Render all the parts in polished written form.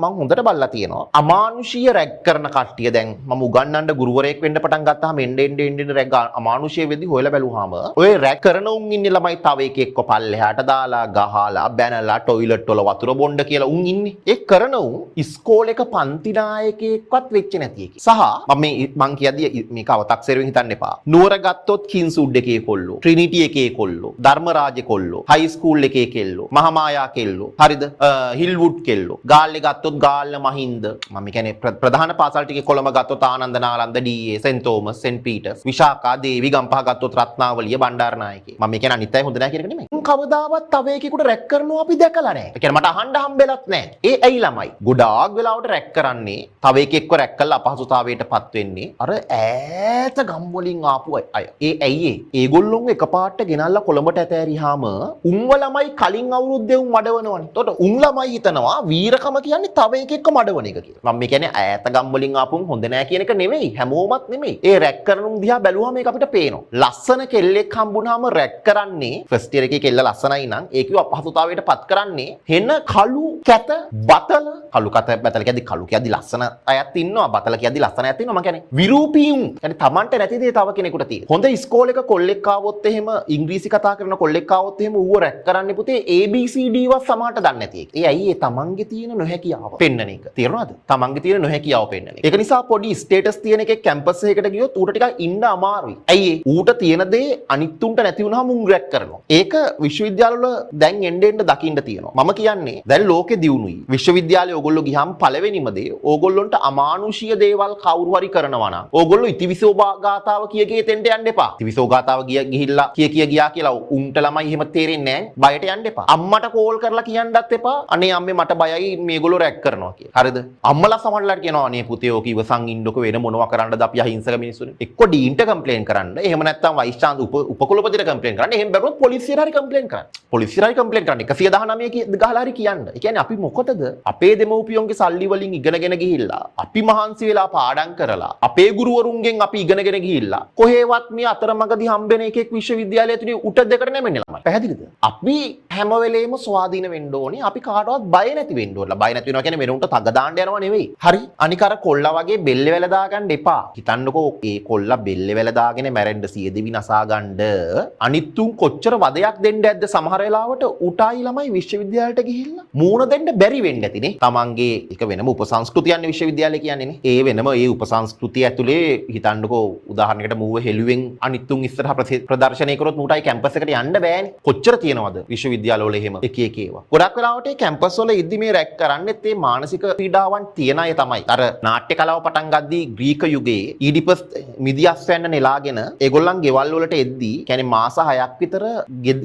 මම හොඳට බලලා තියෙනවා. අමානුෂීය රැග් කරන කට්ටිය දැන් මම උගන්වන්න ගුරුවරයෙක් වෙන්න පටන් ගත්තාම එන්න රැග් අමානුෂීය වෙද්දි හොයලා බැලුවාම ඔය රැග් කරන උන් ඉන්නේ ළමයි තව එකෙක්ව පල්ලෙහාට දාලා ගහලා බැනලා টয়ලට් වල වතුර බොන්න කියලා උන් ඉන්නේ. ඒ කරන උන් ඉස්කෝලේක පන්ති නායකයෙක්වත් වෙච්ච නැති එකේ. සහ මම කියද්දි මේක අව탁සේරුවෙන් හිතන්න එපා. නුවර ගත්තොත් කින්සුඩ් එකේ කොල්ලෝ, ට්‍රිනිටි එකේ කොල්ලෝ, ධර්මරාජේ කොල්ලෝ, හයි ස්කූල් එකේ කෙල්ලෝ, මහමායා කෙල්ලෝ, හරිද? හිල්වුඩ් කෙල්ලෝ. ගාල්ලේ ගත්තොත් ගාල්ල මහින්ද. මම කියන්නේ ප්‍රධාන පාසල් ටිකේ කොළඹ ගත්තොත් Ananda Nalanda D A. Saint Thomas, saint Peter's, Visakha Devi, Gampaha ගත්තොත් රත්නාවලිය, බණ්ඩාරනායකේ. මම කියන්නේ අනිත් අය හොඳ නැහැ කියන එක නෙමෙයි. කවදාවත් තව එකෙකුට රැක් කරනවා අපි දැකලා නැහැ. ඒ කියන්නේ මට අහන්න හම්බෙලත් නැහැ. ඒ ඇයි ළමයි? ගොඩාක් වෙලාවට රැක් කරන්නේ තව එකෙක්ව රැක් කරලා අපහසුතාවයටපත් වෙන්නේ අර ඈත ගම් වලින් ආපු අය. ඒ ඇයි ඒගොල්ලොන් එකපාරට ගෙනල්ලා කොළඹට ඇතෑරියාම උන්ව ළමයි කලින් අවුරුද්දේ උන් මඩවනවනේ. එතකොට උන් ළමයි හිතනවා වීරකම කියන්නේ තව එකෙක්ව මඩවන එක කියලා. මම කියන්නේ ඈත ගම් වලින් ආපුන් හොඳ නෑ කියන එක නෙවෙයි. හැමෝමත් නෙවෙයි. ඒ රැක් කරනුන් දිහා බැලුවාම ඒක අපිට පේනවා. ලස්සන කෙල්ලෙක් හම්බුනහම රැක් කරන්නේ ෆස්ට් ඉයර් එකේ කෙල්ල ලස්සනයි නම් ඒකව අපහසුතාවයට පත් කරන්නේ හෙන කළු කැත බතල කළු කත බතල කියද්දි කළු කියද්දි ලස්සන අයත් ඉන්නවා බතල කියද්දි ලස්සන අයත් ඉන්නවා. මම කියන්නේ විරූපීන්. يعني Tamanට නැති දේ තව කෙනෙකුට තියෙන. හොඳ ඉස්කෝලේක කොල්ලෙක් ආවොත් එහෙම ඉංග්‍රීසි කතා කරන කොල්ලෙක් ආවොත් එහෙම ඌව රැක් කරන්නේ පුතේ ABCD වත් සමහරට දන්නේ නැති එක. ඒ ඇයි ඒ තමන්ගේ තියෙන නොහැකියාව පෙන්නන එක. තේරුණාද? තමන්ගේ තියෙන නොහැකියාව පෙන්නන එක. ඒක නිසා පොඩි ස්ටේටස් තියෙන එකේ කැම්පස් එකකට ගියොත් ඌට ටිකක් ඉන්න අමාරුයි. ඇයි ඌට තියෙන දේ අනිත් උන්ට නැති වුනහම උන් රැක් කරනවා. ඒක විශ්වවිද්‍යාලවල දැන් එන්න දකින්න තියෙනවා. මම කියන්නේ දැන් ලෝකෙ දියුණුයි. විශ්වවිද්‍යාලේ ඕගොල්ලෝ ගියාම පළවෙනිම දේ ඕගොල්ලොන්ට අමානුෂීය දේවල් කවුරු හරි කරනවා නම් ඕගොල්ලෝ ඉතිවිසෝ ගාතාව කිය තෙන්ට යන්න එපා. ඉතිවිසෝ ගාතාව ගිහිල්ලා ගියා කියලා උන්ට ළමයි එහෙම තේරෙන්නේ නැහැ. බයට යන්න එපා. අම්මට කෝල් කරලා කියන්නත් එපා. අනේ අම්මේ මට බයයි මේගොල්ලෝ රැක් කරනවා කියලා. හරිද? අම්මලා සමහරලාට කියනවා අනේ පුතේ ඕක ඉවසන් ඉන්නකො වෙන මොනවා කරන්නද අපි අහිංසක මිනිස්සුනේ. එක්ක ඩීන්ට කම්ප්ලේන් කරන්න. එහෙම නැත්නම් වයිස් චාන්ස් උපකුලපතිට කම්ප්ලේන් කරන්න. එහෙම බැරුවොත් පොලිසියට හරි කම්ප්ලේන් කරන්න. පොලිසියට හරි කම්ප්ලේන් කරන්න. 119 ගහලා හරි කියන්න. ඒ කියන්නේ අපි මොකටද අපේ දෙමව්පියන්ගේ සල්ලි වලින් ඉගෙනගෙන ගිහිල්ලා අපි මහන්සි වෙලා පාඩම් කරලා අපේ ගුරුවරුන්ගෙන් අපි ඉගෙනගෙන ගිහිල්ලා කොහේවත් මේ අතරමඟදී හම්බෙන එකෙක් විශ්වවිද්‍යාලය ඇතුලේ උට දෙකට නැමෙන්නේ ළමයි. පැහැදිලිද? අපි හැම වෙලේම ස්වාධීන වෙන්න ඕනේ. අපි කාටවත් බය නැති වෙන්න ඕනේ. බය නැති වෙනවා කියන්නේ වෙනුන්ට තග දාන්න යනවා නෙවෙයි. හරි? අනික අර කොල්ලා වගේ බෙල්ලේ වැල දාගන්න එපා. හිතන්නකෝ ඒ කොල්ලා බෙල්ලේ වැල දාගෙන මැරෙන්න සියදිවි නසා ගන්න අනිත්තුන් කොච්චර වදයක් දෙන්න ඇද්ද සමහර වෙලාවට උටායි ළමයි විශ්වවිද්‍යාලයට ගිහිල්ලා මූණ දෙන්න බැරි වෙන්න ඇතිනේ. තමන්ගේ එක වෙනම උපසංස්කෘතියන්නේ විශ්වවිද්‍යාලය කියන්නේනේ. ඒ වෙනම ඒ උපසංස්කෘතිය ඇතුලේ හිතන්නකෝ උදාහරණයකට මූව හෙළුවෙන් අනිත්තුන් ඉස්සරහ ප්‍රදර්ශනය කරොත් මූටයි කැම්පස් එකට යන්න බෑනේ. කොච්චර තියෙනවද විශ්වවිද්‍යාලවල එහෙම එක ඒවා. ගොඩක් වෙලාවට ඒ කැම්පස් වල ඉද්දි මේ රැක් කරන්නේත් ඒ මානසික පීඩාවන් තියන අය තමයි. අර නාට්‍ය කලාව පටන් ගද්දී ග්‍රීක යුගයේ ඊඩිපස් මිදියස් වෙන්න නෙලාගෙන ඒගොල්ලන් ගෙවල් වලට එද්දී කියන්නේ මාස 6ක් විතර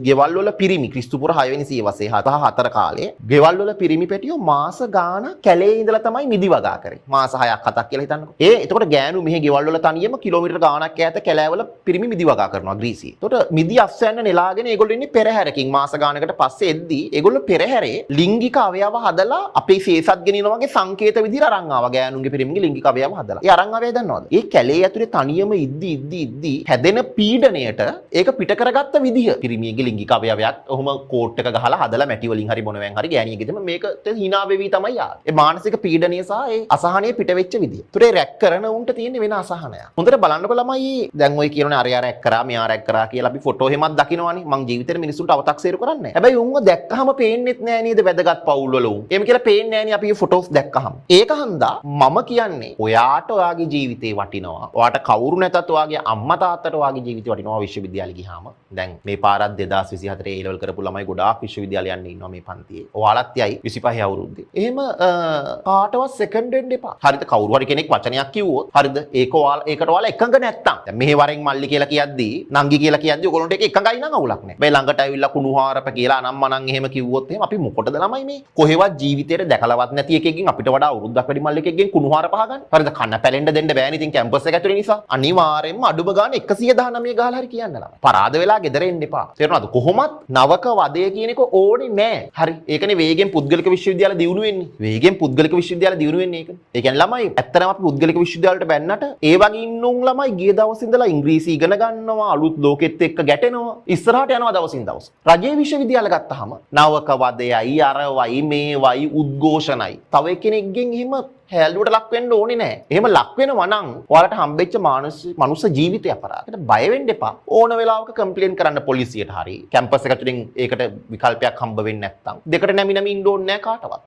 ගෙවල් වල පිරිමි ක්‍රිස්තුපුර 6 වෙනි සියවසේ 4 කාලේ ගෙවල් වල පිරිමි පැටියෝ මාස ගාන කැලේ ඉඳලා තමයි මිදි වගා කරේ. මාස 6ක් 7ක් කියලා හිතන්නකෝ. එතකොට ගෑනු මෙහි ගෙවල් වල තනියම කිලෝමීටර් ගාණක් ඈත කැලෑවල පිරිමි මිදි වගා කරනවා ග්‍රීසියේ. එතකොට මිදි අස්වැන්න නෙලාගෙන ඒගොල්ලෝ ඉන්නේ පෙරහැරකින් මාස ගානකට පස්සේ එද්දී ඒගොල්ලෝ පෙරහැරේ ලිංගික අවයව හදලා අපේ සේසත් ගෙනිනවා වගේ සංකේත විදිහට අරන් ආවා ගෑනුන්ගේ පිරිමිගේ ලිංගික අවයව හදලා. ඒ අරන් ආවේ දන්නවද? ඒ කැලේ ඇතුලේ තනියම ඉද්දි හැදෙන පීඩණයට ඒක පිට කරගත්ත විදිහ. පිරිමියගේ ලිංගික අවයවයක් ඔහොම කෝට් එක ගහලා හදලා මැටි වලින් හරි මොනවෙන් හරි ගෑණියගෙදම මේක hina වෙවි තමයි ආවේ. ඒ මානසික පීඩනය සහ ඒ අසහනය පිට වෙච්ච විදිය. ඒතරේ රැක් කරන උන්ට තියෙන වෙන අසහනයක්. හොඳට බලන්නකො ළමයි දැන් ඔය කියනෝනේ අරයා රැක් කරා මෙයා රැක් කරා කියලා අපි ෆොටෝ එහෙමත් දකින්නවනේ. මං ජීවිතේට මිනිස්සුන්ට අව탁සීරු කරන්නේ නැහැ. හැබැයි උන්ව දැක්කහම පේන්නෙත් නෑ නේද වැදගත් පවුල් වල උන්. එහෙම කියලා පේන්නේ නෑනේ අපි ෆොටෝස් දැක්කහම. ඒක හන්දා මම කියන්නේ ඔයාට ඔයාගේ ජීවිතේ වටිනවා. ඔයාට කවුරු නැතත් ඔයාගේ අම්මා තාත්තට ඔයාගේ ජීවිතේ වටිනවා විශ්වවිද්‍යාලෙ ගියාම. දැන් මේ පාරත් 2024 A level කරපු ළමයි ගොඩාක් විශ්වවිද්‍යාලය යන්න ඉන්නවා මේ පන්තියේ. ඔයාලත් යයි 25 අවුරුද්දේ. එහෙම කාටවත් සෙකන්ඩ් වෙන්න එපා. හරිද? කවුරු හරි කෙනෙක් වචනයක් කිව්වොත් හරිද? ඒකට ඔයාලා එකඟ නැත්තම්. දැන් මෙහෙ වරෙන් මල්ලි කියලා කියද්දී නංගි කියලා කියද්දී ඔයගොල්ලන්ට ඒක එකඟයි නම් අවුලක් නැහැ. මේ ළඟට ඇවිල්ලා කුණුහාරප කියලා අනම්මනම් එහෙම කිව්වොත් එහෙම අපි මොකටද ළමයි මේ? කොහෙවත් ජීවිතේට දැකලවත් නැති එකකින් අපිට වඩා අවුරුද්දක් වැඩි මල්ලි එකකින් කුණුහාර පහගන්න. හරිද? කන්න පැලෙන්න දෙන්න බෑනේ ඉතින් කැම්පස් එක ඇතුලේ නිසා. අනිවාර්යෙන්ම අඩුම ගාන 119 ගහලා හරි කියන්න ළමයි. පරාද වෙලා ගෙදර එන්න එපා. තේරුණාද? කොහොමත් නවක වදය කියන එක ඕනේ නෑ. හරි. ඒකනේ වේගෙන් පුද්ගලික විශ්වවිද්‍යාල දියුණු වෙන්නේ. වේගෙන් පුද්ගලික විශ්වවිද්‍යාල දියුණු වෙන්නේ ඒකනේ. ඒ කියන්නේ ළමයි ඇත්තටම අපි පුද්ගලික විශ්වවිද්‍යාලවලට බැන්නට ඒ වගේ ඉන්නුන් ළමයි ගිය දවස් ඉඳලා ඉංග්‍රීසි ඉගෙන ගන්නවා, අලුත් ලෝකෙත් එක්ක ගැටෙනවා, ඉස්සරහට යනවා දවසින් දවස. රජයේ විශ්වවිද්‍යාල ගත්තාම නවක වදයයි අරවයි මේවයි උද්ග උද්ඝෝෂණයි. තව කෙනෙක්ගෙන් එහෙම හැල්ලුවට ලක් වෙන්න ඕනේ නැහැ. එහෙම ලක් වෙනවා නම් ඔයාලට හම්බෙච්ච මනුස්ස ජීවිතය අපරාධයට බය වෙන්න එපා. ඕන වෙලාවක කම්ප්ලේන්ට් කරන්න පොලිසියට හරි කැම්පස් එක තුලින් ඒකට විකල්පයක් හම්බ වෙන්නේ නැත්නම් දෙකට නැමි ඉන්න ඕනේ නැහැ කාටවත්.